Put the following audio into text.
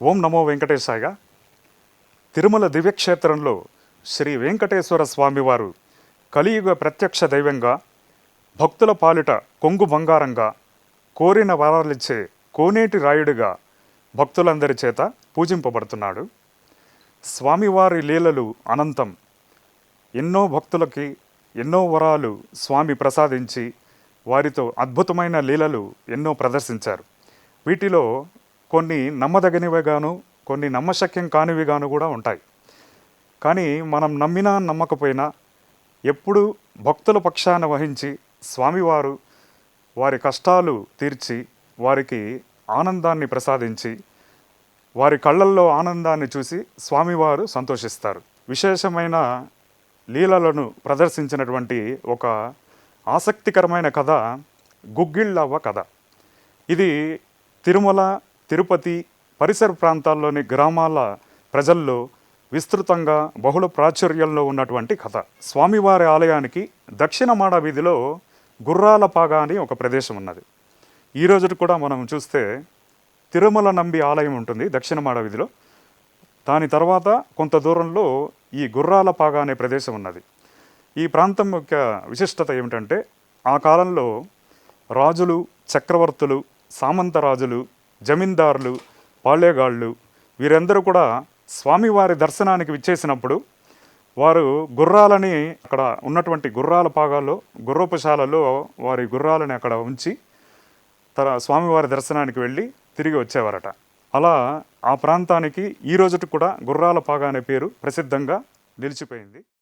ఓం నమో వెంకటేశాయ. తిరుమల దివ్యక్షేత్రంలో శ్రీ వెంకటేశ్వర స్వామివారు కలియుగ ప్రత్యక్ష దైవంగా, భక్తుల పాలిట కొంగు బంగారంగా, కోరిన వరాలిచ్చే కోనేటి రాయుడిగా భక్తులందరి చేత పూజింపబడుతున్నాడు. స్వామివారి లీలలు అనంతం. ఎన్నో భక్తులకి ఎన్నో వరాలు స్వామి ప్రసాదించి వారితో అద్భుతమైన లీలలు ఎన్నో ప్రదర్శించారు. వీటిలో కొన్ని నమ్మదగినవిగాను, కొన్ని నమ్మశక్యం కానివిగాను కూడా ఉంటాయి. కానీ మనం నమ్మినా నమ్మకపోయినా ఎప్పుడు భక్తుల పక్షాన వహించి స్వామివారు వారి కష్టాలు తీర్చి వారికి ఆనందాన్ని ప్రసాదించి వారి కళ్ళల్లో ఆనందాన్ని చూసి స్వామివారు సంతోషిస్తారు. విశేషమైన లీలలను ప్రదర్శించినటువంటి ఒక ఆసక్తికరమైన కథ గుగ్గిళ్ళవ్వ కథ. ఇది తిరుమల, తిరుపతి పరిసర ప్రాంతాల్లోని గ్రామాల ప్రజల్లో విస్తృతంగా బహుళ ప్రాచుర్యంలో ఉన్నటువంటి కథ. స్వామివారి ఆలయానికి దక్షిణ మాడ వీధిలో గుర్రాల పాగా అని ఒక ప్రదేశం ఉన్నది. ఈరోజు కూడా మనం చూస్తే తిరుమల నంబి ఆలయం ఉంటుంది దక్షిణ మాడ వీధిలో. దాని తర్వాత కొంత దూరంలో ఈ గుర్రాల పాగా అనే ప్రదేశం ఉన్నది. ఈ ప్రాంతం యొక్క విశిష్టత ఏమిటంటే, ఆ కాలంలో రాజులు, చక్రవర్తులు, సామంత రాజులు, జమీందారులు, పాళేగాళ్ళు వీరందరూ కూడా స్వామివారి దర్శనానికి విచ్చేసినప్పుడు వారు గుర్రాలని అక్కడ ఉన్నటువంటి గుర్రాల పాగాల్లో, గుర్రపుశాలలో వారి గుర్రాలని అక్కడ ఉంచి స్వామివారి దర్శనానికి వెళ్ళి తిరిగి వచ్చేవారట. అలా ఆ ప్రాంతానికి ఈ రోజుకి కూడా గుర్రాల పాగా అనే పేరు ప్రసిద్ధంగా నిలిచిపోయింది.